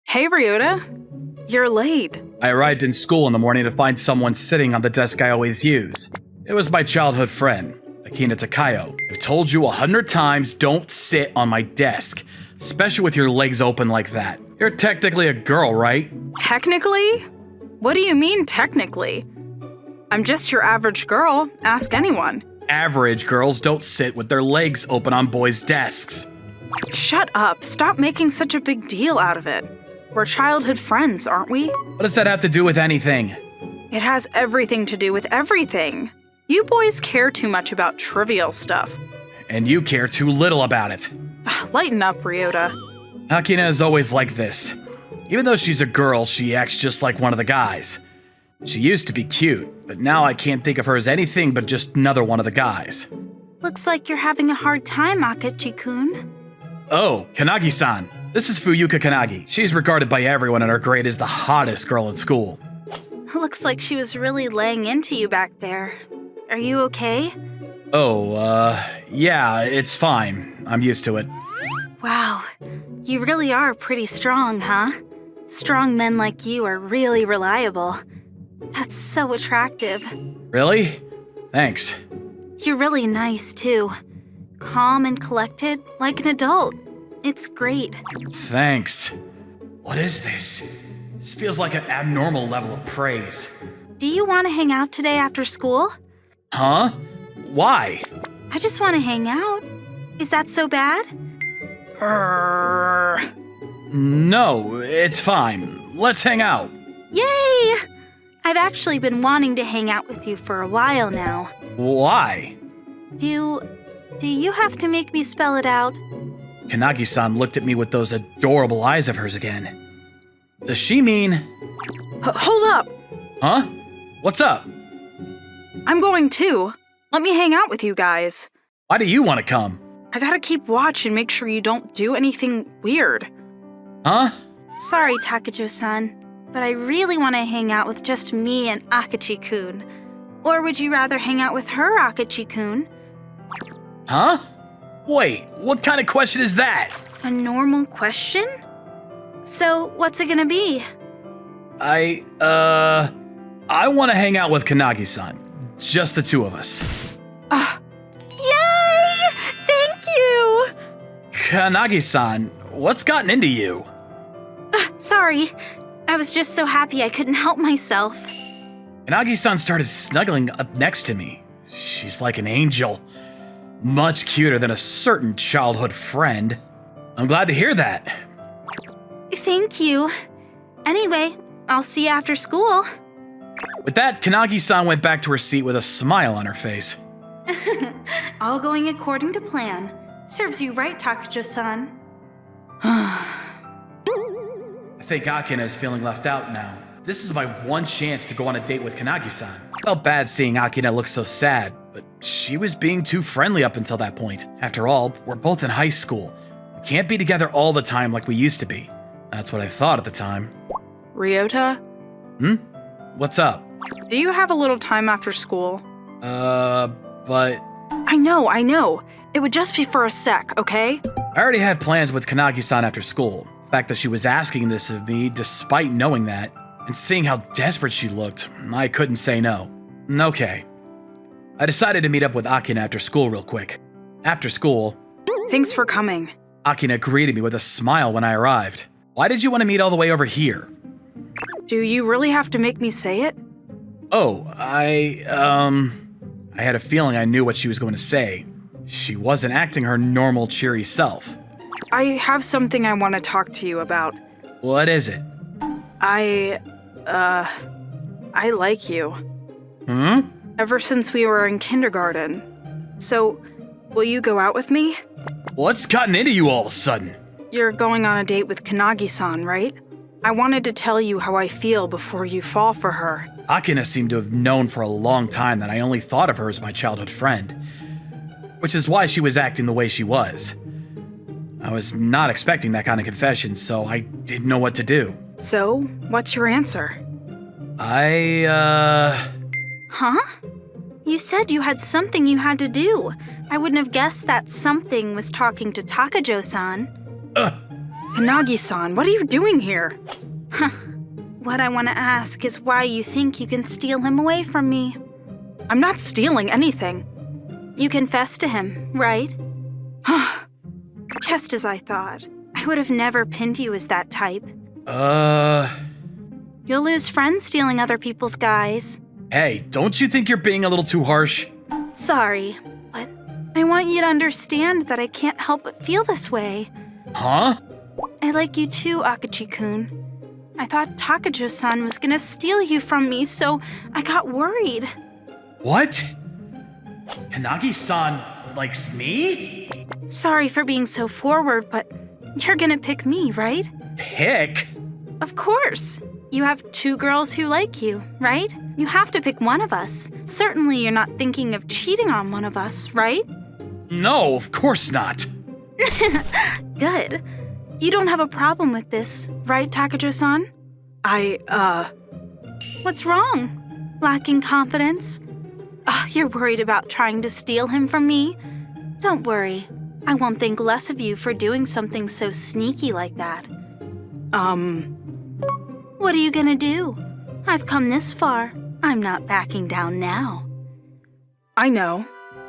Hey, Ryota. You're late. I arrived in school in the morning to find someone sitting on the desk I always use. It was my childhood friend, Akina Takayo. I've told you 100 times, don't sit on my desk, especially with your legs open like that. You're technically a girl, right? Technically? What do you mean, technically? I'm just your average girl. Ask anyone. Average girls don't sit with their legs open on boys' desks. Shut up. Stop making such a big deal out of it. We're childhood friends, aren't we? What does that have to do with anything? It has everything to do with everything. You boys care too much about trivial stuff. And you care too little about it. Lighten up, Ryota. Akina is always like this. Even though she's a girl, she acts just like one of the guys. She used to be cute, but now I can't think of her as anything but just another one of the guys. Looks like you're having a hard time, Akachi-kun. Oh, Kanagi-san. This is Fuyuka Kanagi. She's regarded by everyone in her grade as the hottest girl in school. Looks like she was really laying into you back there. Are you okay? Oh, yeah, it's fine. I'm used to it. Wow, you really are pretty strong, huh? Strong men like you are really reliable. That's so attractive. Really? Thanks. You're really nice, too. Calm and collected, like an adult. It's great. Thanks. What is this? This feels like an abnormal level of praise. Do you want to hang out today after school? Huh? Why? I just want to hang out. Is that so bad? No, it's fine. Let's hang out. Yay! I've actually been wanting to hang out with you for a while now. Why? Do you have to make me spell it out? Kanagi-san looked at me with those adorable eyes of hers again. Does she mean... Hold up! Huh? What's up? I'm going too. Let me hang out with you guys. Why do you want to come? I gotta keep watch and make sure you don't do anything weird. Huh? Sorry, Takajo-san, but I really want to hang out with just me and Akachi-kun. Or would you rather hang out with her, Akachi-kun? Huh? Wait, what kind of question is that? A normal question? So, what's it gonna be? I want to hang out with Kanagi-san. Just the two of us. Yay! Thank you! Kanagi-san, what's gotten into you? Sorry. I was just so happy I couldn't help myself. Kanagi-san started snuggling up next to me. She's like an angel. Much cuter than a certain childhood friend. I'm glad to hear that. Thank you. Anyway, I'll see you after school. With that, Kanagi-san went back to her seat with a smile on her face. All going according to plan. Serves you right, Takajo-san. I think Akina is feeling left out now. This is my one chance to go on a date with Kanagi-san. I felt bad seeing Akina look so sad, but she was being too friendly up until that point. After all, we're both in high school. We can't be together all the time like we used to be. That's what I thought at the time. Ryota? What's up? Do you have a little time after school? But... I know. It would just be for a sec, okay? I already had plans with Kanagi-san after school. The fact that she was asking this of me, despite knowing that, and seeing how desperate she looked, I couldn't say no. Okay. I decided to meet up with Akina after school real quick. After school... Thanks for coming. Akina greeted me with a smile when I arrived. Why did you want to meet all the way over here? Do you really have to make me say it? Oh, I had a feeling I knew what she was going to say. She wasn't acting her normal cheery self. I have something I want to talk to you about. What is it? I like you. Ever since we were in kindergarten. So, will you go out with me? What's gotten into you all of a sudden? You're going on a date with Kanagi-san, right? I wanted to tell you how I feel before you fall for her. Akina seemed to have known for a long time that I only thought of her as my childhood friend. Which is why she was acting the way she was. I was not expecting that kind of confession, so I didn't know what to do. So, what's your answer? Huh? You said you had something you had to do. I wouldn't have guessed that something was talking to Takajo-san. Kanagi-san, what are you doing here? What I want to ask is why you think you can steal him away from me. I'm not stealing anything. You confessed to him, right? Just as I thought. I would have never pinned you as that type. You'll lose friends stealing other people's guys. Hey, don't you think you're being a little too harsh? Sorry, but I want you to understand that I can't help but feel this way. Huh? I like you too, Akachi-kun. I thought Takajo-san was gonna steal you from me, so I got worried. What? Kanagi-san likes me? Sorry for being so forward, but you're gonna pick me, right? Pick? Of course. You have two girls who like you, right? You have to pick one of us. Certainly you're not thinking of cheating on one of us, right? No, of course not. Good. You don't have a problem with this, right, Takajo-san? What's wrong? Lacking confidence? You're worried about trying to steal him from me? Don't worry. I won't think less of you for doing something so sneaky like that. What are you gonna do? I've come this far. I'm not backing down now. I know.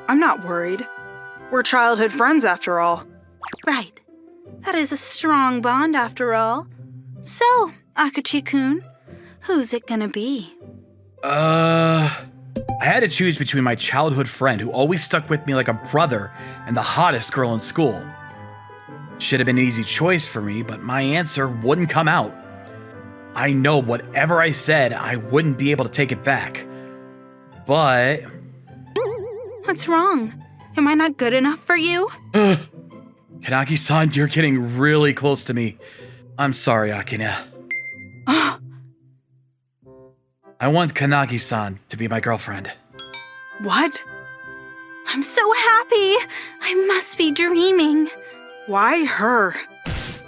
I'm not worried. We're childhood friends after all. Right. That is a strong bond after all. So, Akachi-kun, who's it gonna be? I had to choose between my childhood friend who always stuck with me like a brother and the hottest girl in school. Should have been an easy choice for me, but my answer wouldn't come out. I know whatever I said, I wouldn't be able to take it back. But... What's wrong? Am I not good enough for you? Kanagi-san, you're getting really close to me. I'm sorry, Akina. I want Kanagi-san to be my girlfriend. What? I'm so happy. I must be dreaming. Why her?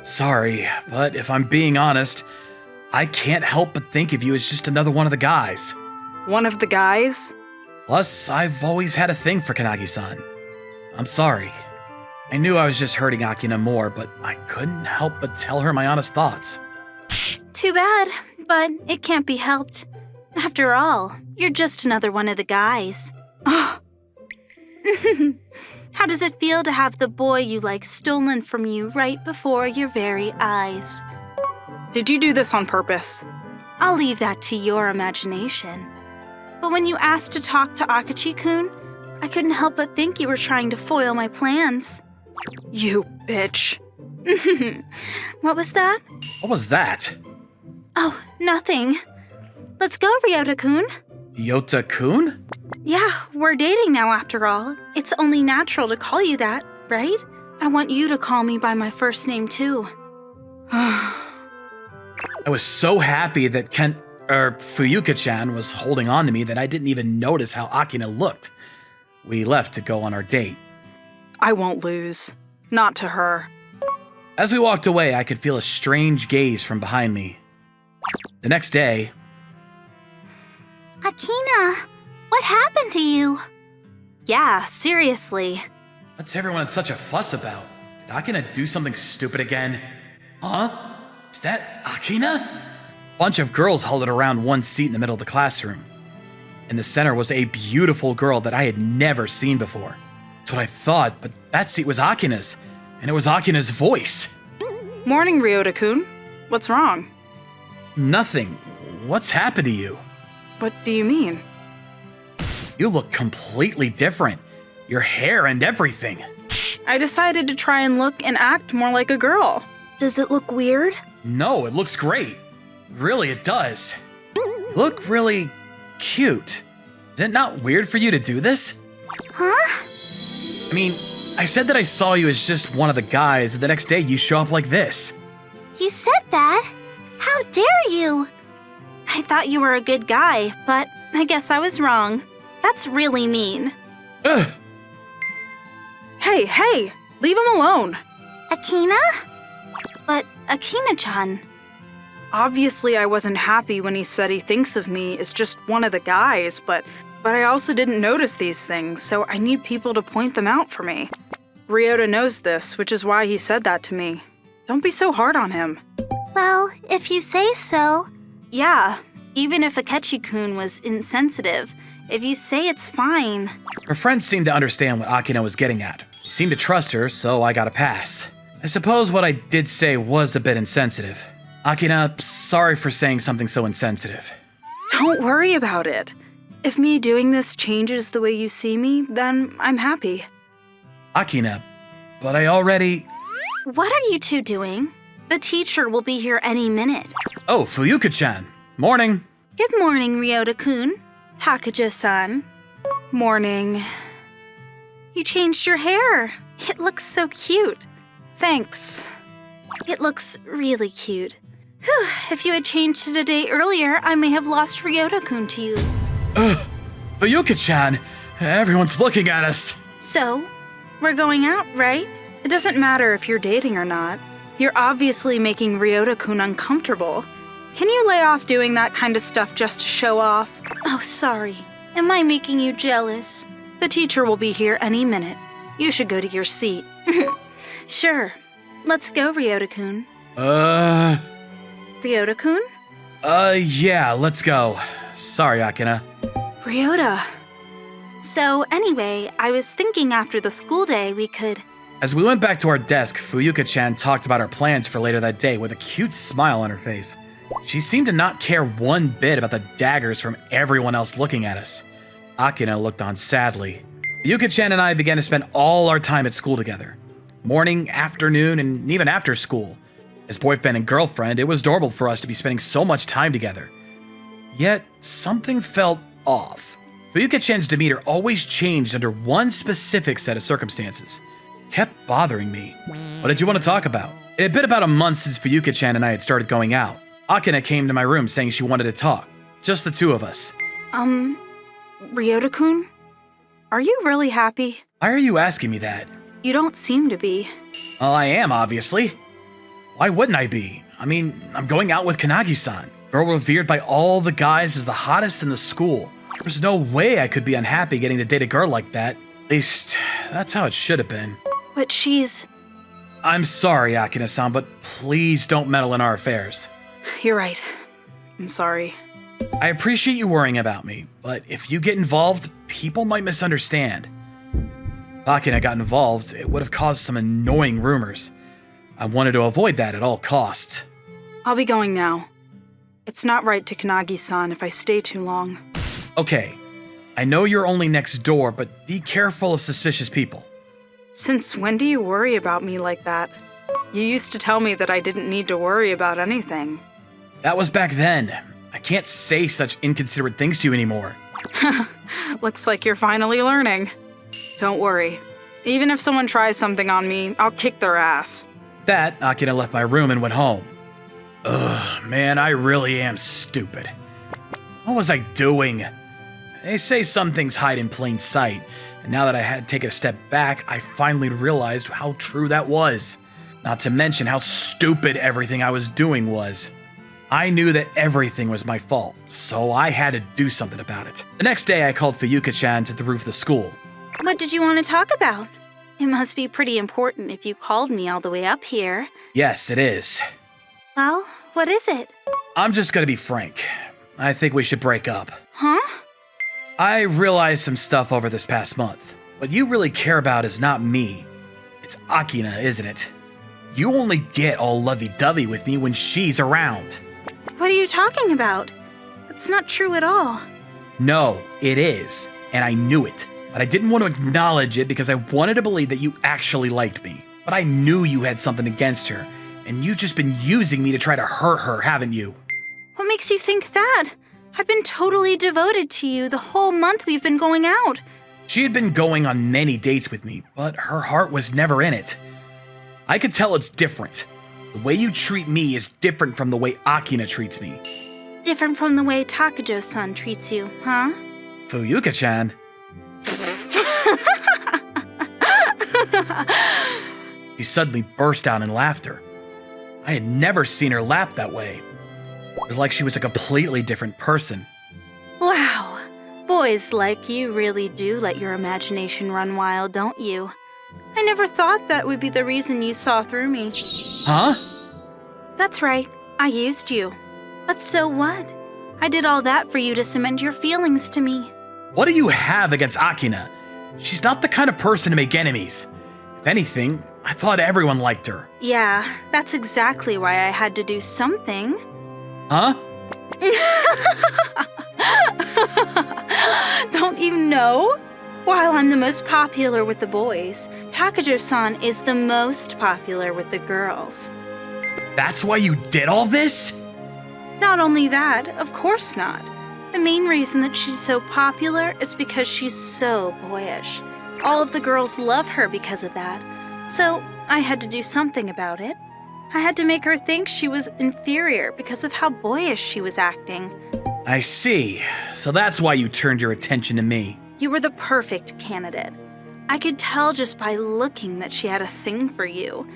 Sorry, but if I'm being honest, I can't help but think of you as just another one of the guys. One of the guys? Plus, I've always had a thing for Kanagi-san. I'm sorry. I knew I was just hurting Akina more, but I couldn't help but tell her my honest thoughts. Too bad, but it can't be helped. After all, you're just another one of the guys. How does it feel to have the boy you like stolen from you right before your very eyes? Did you do this on purpose? I'll leave that to your imagination. But when you asked to talk to Akachi-kun, I couldn't help but think you were trying to foil my plans. You bitch. What was that? What was that? Oh, nothing. Let's go, Ryota-kun. Ryota-kun? Yeah, we're dating now after all. It's only natural to call you that, right? I want you to call me by my first name too. I was so happy that Fuyuka-chan was holding on to me that I didn't even notice how Akina looked. We left to go on our date. I won't lose. Not to her. As we walked away, I could feel a strange gaze from behind me. The next day... Akina, what happened to you? Yeah, seriously. What's everyone in such a fuss about? Did Akina do something stupid again? Huh? Is that Akina? A bunch of girls huddled around one seat in the middle of the classroom. In the center was a beautiful girl that I had never seen before. That's what I thought, but that seat was Akina's, and it was Akina's voice. Morning, Ryota-kun. What's wrong? Nothing. What's happened to you? What do you mean? You look completely different. Your hair and everything. I decided to try and look and act more like a girl. Does it look weird? No, it looks great. Really, it does. You look really cute. Is it not weird for you to do this? Huh? I mean, I said that I saw you as just one of the guys, and the next day you show up like this. You said that? How dare you? I thought you were a good guy, but I guess I was wrong. That's really mean. Ugh. Hey, leave him alone. Akina? But Akina-chan. Obviously, I wasn't happy when he said he thinks of me as just one of the guys, but I also didn't notice these things, so I need people to point them out for me. Ryota knows this, which is why he said that to me. Don't be so hard on him. Well, if you say so. Yeah, Even if Akechi-kun was insensitive, if you say it's fine. Her friends seemed to understand what Akina was getting at. She seemed to trust her, so I got a pass. I suppose what I did say was a bit insensitive. Akina, sorry for saying something so insensitive. don't worry about it. If me doing this changes the way you see me, then I'm happy. Akina, but I already... What are you two doing? The teacher will be here any minute. Oh, Fuyuka-chan. Morning. Good morning, Ryota-kun. Takajo-san. Morning. You changed your hair. It looks so cute. Thanks. It looks really cute. Whew, if you had changed it a day earlier, I may have lost Ryota-kun to you. Fuyuka-chan, everyone's looking at us. So, we're going out, right? It doesn't matter if you're dating or not. You're obviously making Ryota-kun uncomfortable. Can you lay off doing that kind of stuff just to show off? Oh, sorry. Am I making you jealous? The teacher will be here any minute. You should go to your seat. Sure. Let's go, Ryota-kun. Ryota-kun? Yeah, let's go. Sorry, Akina. Ryota. So, anyway, I was thinking after the school day we could... As we went back to our desk, Fuyuka-chan talked about our plans for later that day with a cute smile on her face. She seemed to not care one bit about the daggers from everyone else looking at us. Akina looked on sadly. Fuyuka-chan and I began to spend all our time at school together. Morning, afternoon, and even after school. As boyfriend and girlfriend, it was adorable for us to be spending so much time together. Yet, something felt off. Fuyuka-chan's demeanor always changed under one specific set of circumstances. It kept bothering me. What did you want to talk about? It had been about a month since Fuyuka-chan and I had started going out. Akina came to my room saying she wanted to talk. Just the two of us. Ryota-kun? Are you really happy? Why are you asking me that? You don't seem to be. Well, I am, obviously. Why wouldn't I be? I mean, I'm going out with Kanagi-san. Girl revered by all the guys as the hottest in the school. There's no way I could be unhappy getting to date a girl like that. At least, that's how it should have been. But she's... I'm sorry, Akina-san, but please don't meddle in our affairs. You're right. I'm sorry. I appreciate you worrying about me, but if you get involved, people might misunderstand. If Akina got involved, it would have caused some annoying rumors. I wanted to avoid that at all costs. I'll be going now. It's not right to Kanagi-san if I stay too long. Okay, I know you're only next door, but be careful of suspicious people. Since when do you worry about me like that? You used to tell me that I didn't need to worry about anything. That was back then. I can't say such inconsiderate things to you anymore. Looks like you're finally learning. Don't worry. Even if someone tries something on me, I'll kick their ass. That, Akina left my room and went home. Ugh, man, I really am stupid. What was I doing? They say some things hide in plain sight, and now that I had taken a step back, I finally realized how true that was. Not to mention how stupid everything I was doing was. I knew that everything was my fault, so I had to do something about it. The next day, I called Fuyuka-chan to the roof of the school. What did you want to talk about? It must be pretty important if you called me all the way up here. Yes, it is. Well, what is it? I'm just gonna be frank. I think we should break up. Huh? I realized some stuff over this past month. What you really care about is not me. It's Akina, isn't it? You only get all lovey-dovey with me when she's around. What are you talking about? That's not true at all. No, it is. And I knew it. But I didn't want to acknowledge it because I wanted to believe that you actually liked me. But I knew you had something against her. And you've just been using me to try to hurt her, haven't you? What makes you think that? I've been totally devoted to you the whole month we've been going out. She had been going on many dates with me, but her heart was never in it. I could tell it's different. The way you treat me is different from the way Akina treats me. Different from the way Takajo-san treats you, huh? Fuyuka-chan. She suddenly burst out in laughter. I had never seen her laugh that way. It was like she was a completely different person. Wow. Boys like you really do let your imagination run wild, don't you? I never thought that would be the reason you saw through me. Huh? That's right, I used you. But so what? I did all that for you to cement your feelings to me. What do you have against Akina? She's not the kind of person to make enemies. If anything, I thought everyone liked her. Yeah, that's exactly why I had to do something. Huh? Don't you know? While I'm the most popular with the boys, Takajo-san is the most popular with the girls. That's why you did all this? Not only that, of course not. The main reason that she's so popular is because she's so boyish. All of the girls love her because of that. So I had to do something about it. I had to make her think she was inferior because of how boyish she was acting. I see. So that's why you turned your attention to me. You were the perfect candidate. I could tell just by looking that she had a thing for you.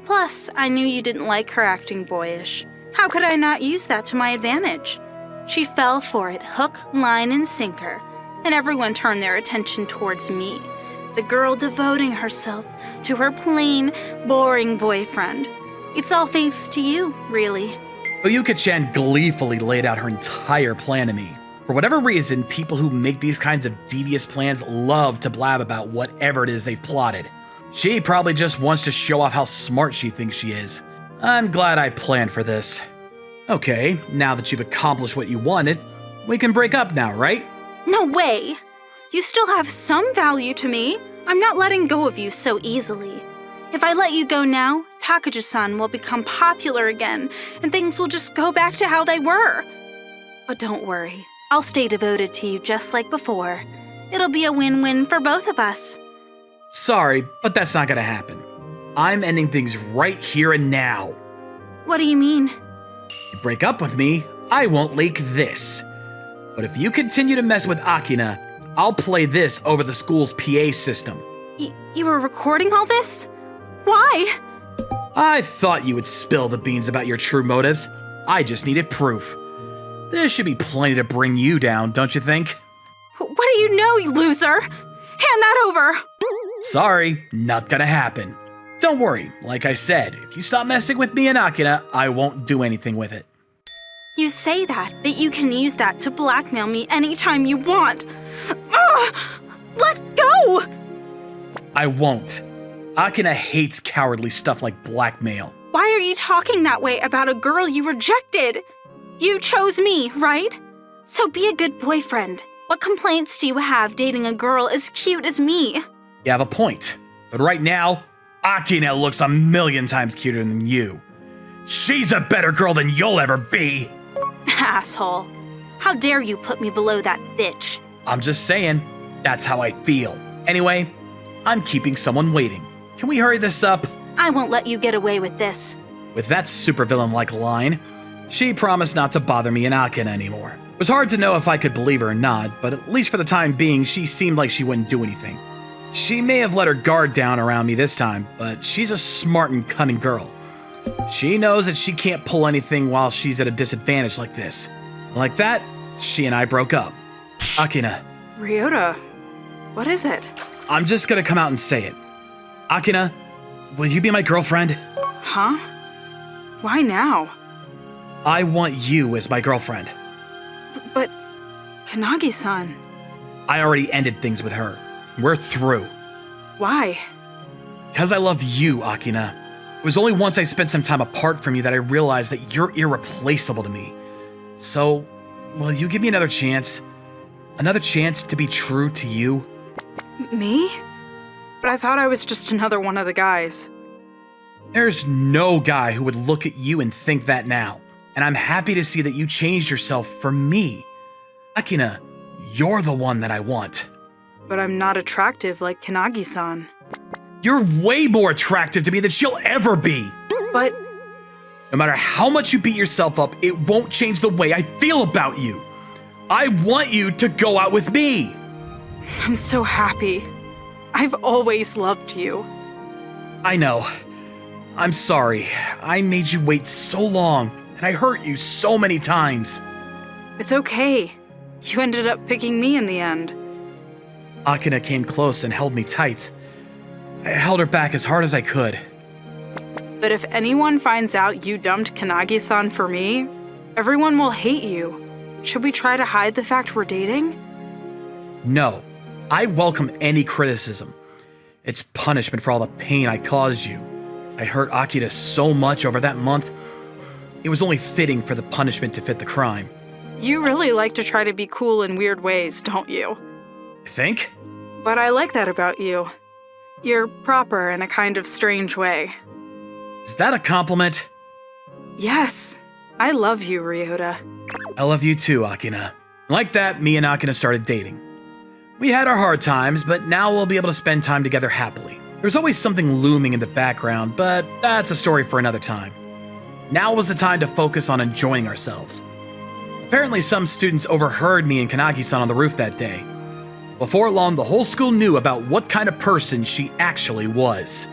Plus, I knew you didn't like her acting boyish. How could I not use that to my advantage? She fell for it hook, line, and sinker, and everyone turned their attention towards me, the girl devoting herself to her plain, boring boyfriend. It's all thanks to you, really. Oyuka-chan gleefully laid out her entire plan to me. For whatever reason, people who make these kinds of devious plans love to blab about whatever it is they've plotted. She probably just wants to show off how smart she thinks she is. I'm glad I planned for this. Okay, now that you've accomplished what you wanted, we can break up now, right? No way! You still have some value to me. I'm not letting go of you so easily. If I let you go now, Takajo-san will become popular again, and things will just go back to how they were. But don't worry, I'll stay devoted to you just like before. It'll be a win-win for both of us. Sorry, but that's not gonna happen. I'm ending things right here and now. What do you mean? You break up with me, I won't leak this. But if you continue to mess with Akina, I'll play this over the school's PA system. You were recording all this? Why? I thought you would spill the beans about your true motives. I just needed proof. This should be plenty to bring you down, don't you think? What do you know, you loser? Hand that over! Sorry, not gonna happen. Don't worry, like I said, if you stop messing with me and Akina, I won't do anything with it. You say that, but you can use that to blackmail me anytime you want. Ugh! Let go! I won't. Akina hates cowardly stuff like blackmail. Why are you talking that way about a girl you rejected? You chose me, right? So be a good boyfriend. What complaints do you have dating a girl as cute as me? You have a point. But right now, Akina looks a million times cuter than you. She's a better girl than you'll ever be. Asshole. How dare you put me below that bitch? I'm just saying, that's how I feel. Anyway, I'm keeping someone waiting. Can we hurry this up? I won't let you get away with this. With that supervillain-like line, she promised not to bother me and Akina anymore. It was hard to know if I could believe her or not, but at least for the time being, she seemed like she wouldn't do anything. She may have let her guard down around me this time, but she's a smart and cunning girl. She knows that she can't pull anything while she's at a disadvantage like this. Like that, she and I broke up. Akina. Ryota, what is it? I'm just gonna come out and say it. Akina, will you be my girlfriend? Huh? Why now? I want you as my girlfriend. But Kanagi-san, I already ended things with her. We're through. why? Because I love you, Akina. It was only once I spent some time apart from you that I realized that you're irreplaceable to me. So, will you give me another chance? Another chance to be true to you? Me? But I thought I was just another one of the guys. There's no guy who would look at you and think that now. And I'm happy to see that you changed yourself for me. Akina, you're the one that I want. But I'm not attractive like Kanagi-san. You're way more attractive to me than she'll ever be. But No matter how much you beat yourself up, it won't change the way I feel about you. I want you to go out with me. I'm so happy. I've always loved you. I know. I'm sorry. I made you wait so long, and I hurt you so many times. It's okay. You ended up picking me in the end. Akina came close and held me tight. I held her back as hard as I could. But if anyone finds out you dumped Kanagi-san for me, everyone will hate you. Should we try to hide the fact we're dating? No, I welcome any criticism. It's punishment for all the pain I caused you. I hurt Akira so much over that month. It was only fitting for the punishment to fit the crime. You really like to try to be cool in weird ways, don't you? Think? But I like that about you. You're proper in a kind of strange way. Is that a compliment? Yes, I love you, Ryota. I love you too, Akina. Like that, me and Akina started dating. We had our hard times, but now we'll be able to spend time together happily. There's always something looming in the background, but that's a story for another time. Now was the time to focus on enjoying ourselves. Apparently, some students overheard me and Kanagi-san on the roof that day. Before long, the whole school knew about what kind of person she actually was.